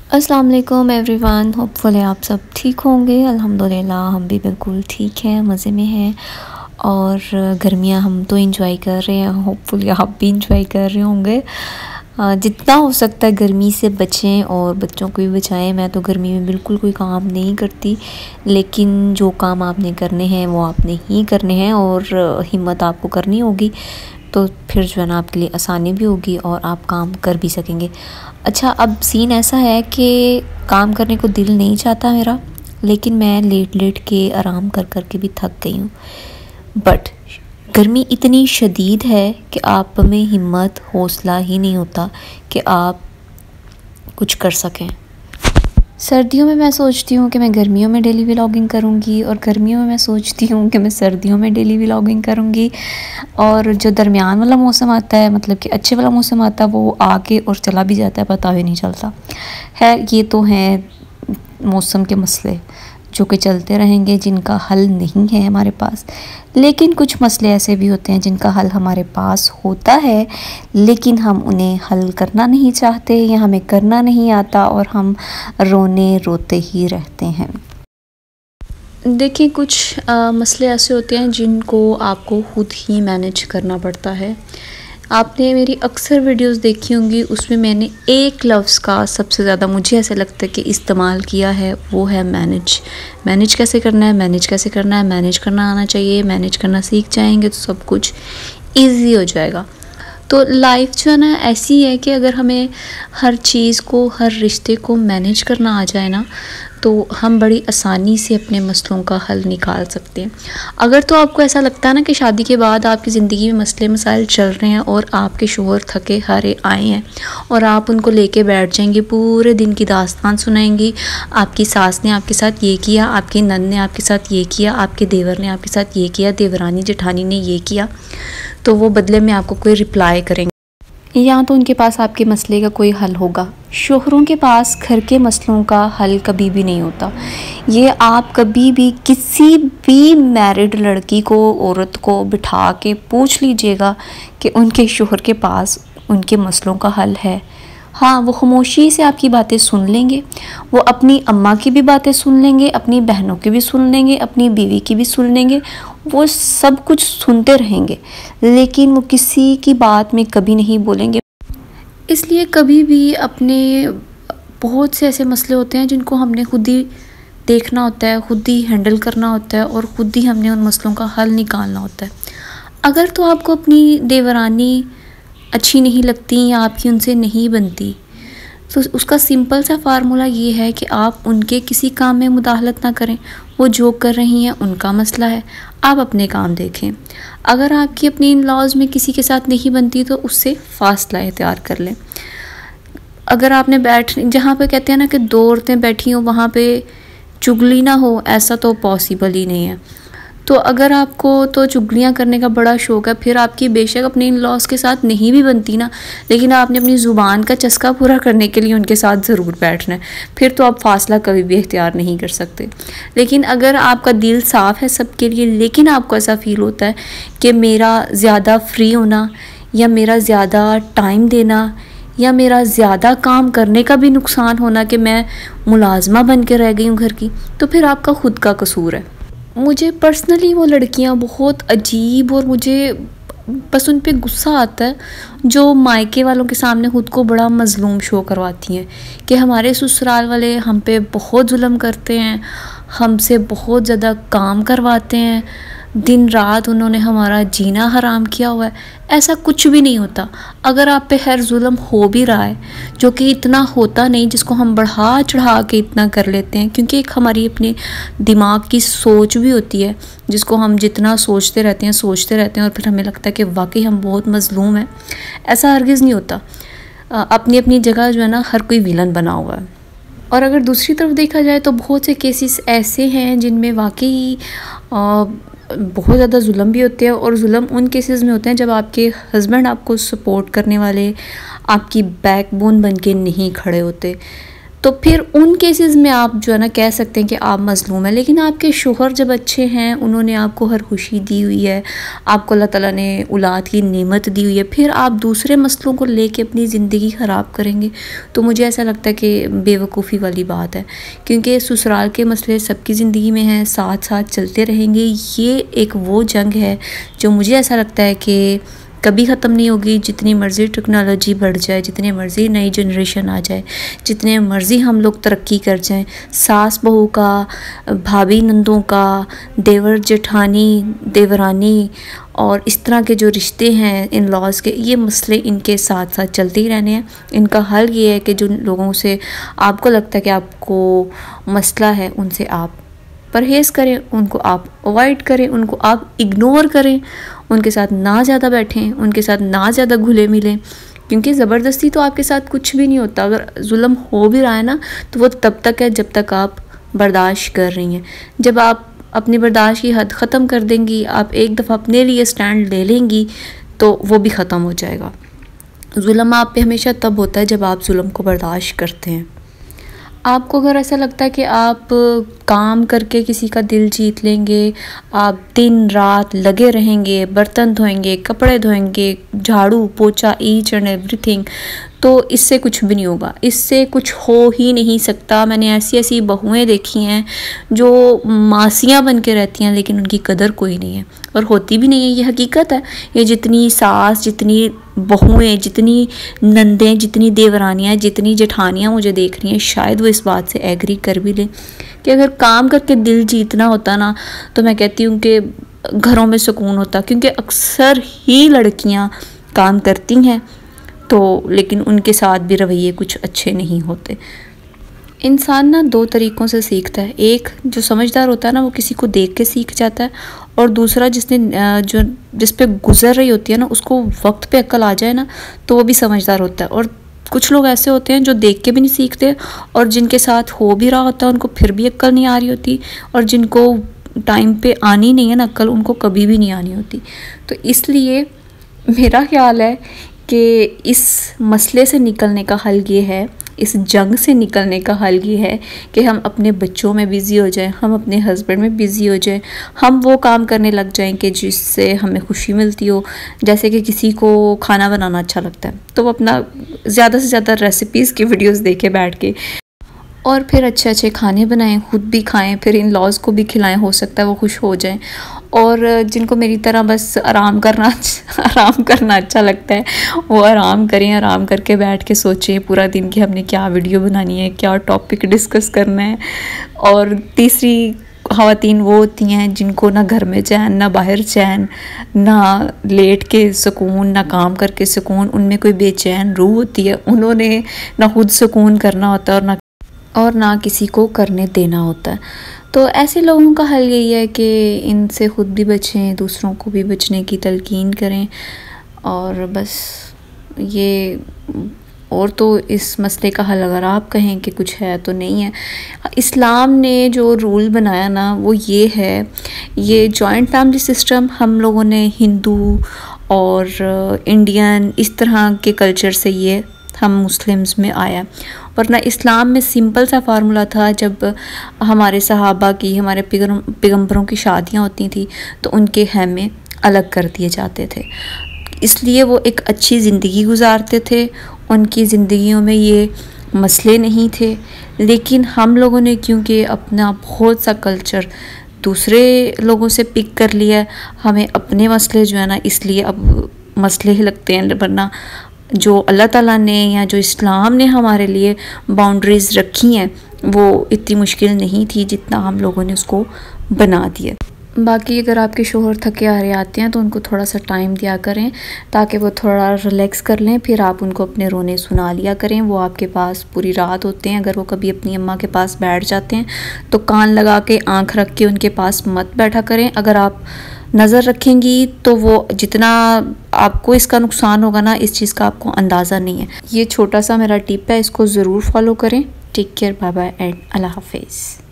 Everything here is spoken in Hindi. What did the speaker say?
अस्सलाम वालेकुम एवरीवन, होपफुली आप सब ठीक होंगे। अल्हम्दुलिल्लाह हम भी बिल्कुल ठीक हैं, मज़े में हैं और गर्मियां हम तो इंजॉय कर रहे हैं। होपफुली आप भी इंजॉय कर रहे होंगे। जितना हो सकता है गर्मी से बचें और बच्चों को भी बचाएं। मैं तो गर्मी में बिल्कुल कोई काम नहीं करती, लेकिन जो काम आपने करने हैं वो आपने ही करने हैं और हिम्मत आपको करनी होगी, तो फिर जो है ना आपके लिए आसानी भी होगी और आप काम कर भी सकेंगे। अच्छा, अब सीन ऐसा है कि काम करने को दिल नहीं चाहता मेरा, लेकिन मैं लेट लेट के आराम कर कर के भी थक गई हूँ। बट गर्मी इतनी शदीद है कि आप में हिम्मत हौसला ही नहीं होता कि आप कुछ कर सकें। सर्दियों में मैं सोचती हूँ कि मैं गर्मियों में डेली व्लॉगिंग करूँगी और गर्मियों में मैं सोचती हूँ कि मैं सर्दियों में डेली व्लॉगिंग करूँगी। और जो दरमियान वाला मौसम आता है, मतलब कि अच्छे वाला मौसम आता है, वो आके और चला भी जाता है, पता भी नहीं चलता है। ये तो है मौसम के मसले जो कि चलते रहेंगे, जिनका हल नहीं है हमारे पास। लेकिन कुछ मसले ऐसे भी होते हैं जिनका हल हमारे पास होता है, लेकिन हम उन्हें हल करना नहीं चाहते या हमें करना नहीं आता और हम रोने रोते ही रहते हैं। देखिए, कुछ मसले ऐसे होते हैं जिनको आपको खुद ही मैनेज करना पड़ता है। आपने मेरी अक्सर वीडियोस देखी होंगी, उसमें मैंने एक लफ्ज़ का सबसे ज़्यादा मुझे ऐसा लगता है कि इस्तेमाल किया है, वो है मैनेज। मैनेज कैसे करना है, मैनेज कैसे करना है, मैनेज करना आना चाहिए। मैनेज करना सीख जाएंगे तो सब कुछ ईजी हो जाएगा। तो लाइफ जो है ना ऐसी है कि अगर हमें हर चीज़ को, हर रिश्ते को मैनेज करना आ जाए ना, तो हम बड़ी आसानी से अपने मसलों का हल निकाल सकते हैं। अगर तो आपको ऐसा लगता है ना कि शादी के बाद आपकी ज़िंदगी में मसले मसाइल चल रहे हैं और आपके शोहर थके हारे आए हैं और आप उनको लेके बैठ जाएंगे, पूरे दिन की दास्तान सुनाएंगी, आपकी सास ने आपके साथ ये किया, आपकी नंद ने आपके साथ ये किया, आपके देवर ने आपके साथ ये किया, देवरानी जेठानी ने ये किया, तो वो बदले में आपको कोई रिप्लाई करेंगे या तो उनके पास आपके मसले का कोई हल होगा। शोहरों के पास घर के मसलों का हल कभी भी नहीं होता। ये आप कभी भी किसी भी मैरिड लड़की को, औरत को बिठा के पूछ लीजिएगा कि उनके शोहर के पास उनके मसलों का हल है। हाँ, वो खामोशी से आपकी बातें सुन लेंगे, वो अपनी अम्मा की भी बातें सुन लेंगे, अपनी बहनों की भी सुन लेंगे, अपनी बीवी की भी सुन लेंगे, वो सब कुछ सुनते रहेंगे, लेकिन वो किसी की बात में कभी नहीं बोलेंगे। इसलिए कभी भी अपने बहुत से ऐसे मसले होते हैं जिनको हमने खुद ही देखना होता है, खुद ही हैंडल करना होता है और खुद ही हमने उन मसलों का हल निकालना होता है। अगर तो आपको अपनी देवरानी अच्छी नहीं लगती या आपकी उनसे नहीं बनती, तो उसका सिंपल सा फार्मूला ये है कि आप उनके किसी काम में मुदाखलत ना करें। वो जो कर रही हैं उनका मसला है, आप अपने काम देखें। अगर आपकी अपनी इन लॉज में किसी के साथ नहीं बनती तो उससे फासला इख्तियार कर लें। अगर आपने जहाँ पे कहते हैं ना कि दो औरतें बैठी हों वहाँ पे चुगली ना हो, ऐसा तो पॉसिबल ही नहीं है। तो अगर आपको तो चुगलियाँ करने का बड़ा शौक़ है, फिर आपकी बेशक अपने इन लॉज के साथ नहीं भी बनती ना, लेकिन आपने अपनी ज़ुबान का चस्का पूरा करने के लिए उनके साथ ज़रूर बैठना है। फिर तो आप फासला कभी भी इख्तियार नहीं कर सकते। लेकिन अगर आपका दिल साफ़ है सबके लिए, लेकिन आपको ऐसा फ़ील होता है कि मेरा ज़्यादा फ्री होना या मेरा ज़्यादा टाइम देना या मेरा ज़्यादा काम करने का भी नुकसान होना कि मैं मुलाजमा बन के रह गई हूँ घर की, तो फिर आपका खुद का कसूर है। मुझे पर्सनली वो लड़कियां बहुत अजीब और मुझे बस उन पे गुस्सा आता है जो मायके वालों के सामने ख़ुद को बड़ा मज़लूम शो करवाती हैं कि हमारे ससुराल वाले हम पे बहुत जुल्म करते हैं, हमसे बहुत ज़्यादा काम करवाते हैं, दिन रात उन्होंने हमारा जीना हराम किया हुआ है। ऐसा कुछ भी नहीं होता। अगर आप पे खैर जुल्म हो भी रहा है, जो कि इतना होता नहीं, जिसको हम बढ़ा चढ़ा के इतना कर लेते हैं, क्योंकि एक हमारी अपने दिमाग की सोच भी होती है जिसको हम जितना सोचते रहते हैं और फिर हमें लगता है कि वाकई हम बहुत मज़लूम हैं। ऐसा हरगिज़ नहीं होता। अपनी अपनी जगह जो है ना हर कोई विलन बना हुआ है। और अगर दूसरी तरफ देखा जाए तो बहुत से केसेस ऐसे हैं जिनमें वाकई बहुत ज़्यादा जुल्म भी होते हैं, और जुल्म उन केसेस में होते हैं जब आपके हस्बैंड आपको सपोर्ट करने वाले, आपकी बैकबोन बन के नहीं खड़े होते। तो फिर उन केसेस में आप जो है ना कह सकते हैं कि आप मज़लूम हैं। लेकिन आपके शोहर जब अच्छे हैं, उन्होंने आपको हर खुशी दी हुई है, आपको अल्लाह ताला ने औलाद की नेमत दी हुई है, फिर आप दूसरे मसलों को लेके अपनी ज़िंदगी ख़राब करेंगे, तो मुझे ऐसा लगता है कि बेवकूफ़ी वाली बात है। क्योंकि ससुराल के मसले सबकी ज़िंदगी में हैं, साथ साथ चलते रहेंगे। ये एक वो जंग है जो मुझे ऐसा लगता है कि कभी ख़त्म नहीं होगी। जितनी मर्ज़ी टेक्नोलॉजी बढ़ जाए, जितनी मर्ज़ी नई जनरेशन आ जाए, जितने मर्ज़ी हम लोग तरक्की कर जाएं, सास बहू का, भाभी नंदों का, देवर जेठानी देवरानी और इस तरह के जो रिश्ते हैं इन लॉज के, ये मसले इनके साथ साथ चलते ही रहने हैं। इनका हल ये है कि जो लोगों से आपको लगता है कि आपको मसला है, उनसे आप परहेज़ करें, उनको आप अवॉइड करें, उनको आप इग्नोर करें, उनके साथ ना ज़्यादा बैठें, उनके साथ ना ज़्यादा घुले मिलें। क्योंकि ज़बरदस्ती तो आपके साथ कुछ भी नहीं होता। अगर जुल्म हो भी रहा है ना, तो वो तब तक है जब तक आप बर्दाश्त कर रही हैं। जब आप अपनी बर्दाश्त की हद ख़त्म कर देंगी, आप एक दफ़ा अपने लिए स्टैंड ले लेंगी, तो वो भी ख़त्म हो जाएगा। जुल्म आप पे हमेशा तब होता है जब आप जुल्म को बर्दाश्त करते हैं। आपको अगर ऐसा लगता है कि आप काम करके किसी का दिल जीत लेंगे, आप दिन रात लगे रहेंगे, बर्तन धोएंगे, कपड़े धोएंगे, झाड़ू पोछा, ईच एंड एवरीथिंग, तो इससे कुछ भी नहीं होगा, इससे कुछ हो ही नहीं सकता। मैंने ऐसी ऐसी बहुएं देखी हैं जो मासियाँ बन के रहती हैं, लेकिन उनकी कदर कोई नहीं है और होती भी नहीं है। ये हकीकत है। ये जितनी सास, जितनी बहुएं, जितनी नंदें, जितनी देवरानियाँ, जितनी जेठानियाँ मुझे देख रही हैं, शायद वो इस बात से एग्री कर भी लें कि अगर काम करके दिल जीतना होता ना, तो मैं कहती हूँ कि घरों में सुकून होता। क्योंकि अक्सर ही लड़कियाँ काम करती हैं, तो लेकिन उनके साथ भी रवैये कुछ अच्छे नहीं होते। इंसान ना दो तरीक़ों से सीखता है। एक जो समझदार होता है ना, वो किसी को देख के सीख जाता है, और दूसरा जिस पे गुज़र रही होती है ना, उसको वक्त पे अक्ल आ जाए ना, तो वो भी समझदार होता है। और कुछ लोग ऐसे होते हैं जो देख के भी नहीं सीखते, और जिनके साथ हो भी रहा होता है उनको फिर भी अक्ल नहीं आ रही होती, और जिनको टाइम पे आनी नहीं है ना अक्ल, उनको कभी भी नहीं आनी होती। तो इसलिए मेरा ख्याल है कि इस मसले से निकलने का हल ये है, इस जंग से निकलने का हल ये है कि हम अपने बच्चों में बिज़ी हो जाएं, हम अपने हस्बैंड में बिज़ी हो जाएं, हम वो काम करने लग जाएं कि जिससे हमें खुशी मिलती हो। जैसे कि किसी को खाना बनाना अच्छा लगता है, तो वो अपना ज़्यादा से ज़्यादा रेसिपीज़ की वीडियोस देखे बैठ के, और फिर अच्छे अच्छे खाने बनाएं, खुद भी खाएं, फिर इन लॉज को भी खिलाएं, हो सकता है वो खुश हो जाएं। और जिनको मेरी तरह बस आराम करना अच्छा लगता है, वो आराम करें, आराम करके बैठ के सोचें पूरा दिन कि हमने क्या वीडियो बनानी है, क्या टॉपिक डिस्कस करना है। और तीसरी ख़वातीन वो होती हैं जिनको ना घर में चैन, ना बाहर चैन, ना लेट के सुकून, ना काम करके सुकून, उनमें कोई बेचैन रूह होती है। उन्होंने ना खुद सुकून करना होता है और ना किसी को करने देना होता है। तो ऐसे लोगों का हल यही है कि इनसे ख़ुद भी बचें, दूसरों को भी बचने की तलकीन करें, और बस ये। और तो इस मसले का हल अगर आप कहें कि कुछ है तो नहीं है। इस्लाम ने जो रूल बनाया ना, वो ये है, ये जॉइंट फैमिली सिस्टम हम लोगों ने हिंदू और इंडियन इस तरह के कल्चर से ये हम मुस्लिम्स में आया। वरना इस्लाम में सिंपल सा फार्मूला था। जब हमारे सहाबा की, हमारे पैगंबरों की शादियां होती थी, तो उनके खेमे अलग कर दिए जाते थे, इसलिए वो एक अच्छी ज़िंदगी गुजारते थे, उनकी ज़िंदगियों में ये मसले नहीं थे। लेकिन हम लोगों ने क्योंकि अपना बहुत सा कल्चर दूसरे लोगों से पिक कर लिया, हमें अपने मसले जो है ना, इसलिए अब मसले ही लगते हैं। वरना जो अल्लाह ताला ने या जो इस्लाम ने हमारे लिए बाउंड्रीज़ रखी हैं, वो इतनी मुश्किल नहीं थी जितना हम लोगों ने उसको बना दिया। बाकी अगर आपके शोहर थके हारे आते हैं तो उनको थोड़ा सा टाइम दिया करें, ताकि वो थोड़ा रिलैक्स कर लें, फिर आप उनको अपने रोने सुना लिया करें। वो आपके पास पूरी रात होते हैं। अगर वो कभी अपनी अम्मा के पास बैठ जाते हैं तो कान लगा के, आँख रख के उनके पास मत बैठा करें। अगर आप नज़र रखेंगी तो वो जितना आपको इसका नुकसान होगा ना, इस चीज़ का आपको अंदाज़ा नहीं है। ये छोटा सा मेरा टिप है, इसको ज़रूर फॉलो करें। Take care, bye bye and अल्लाह हाफिज़।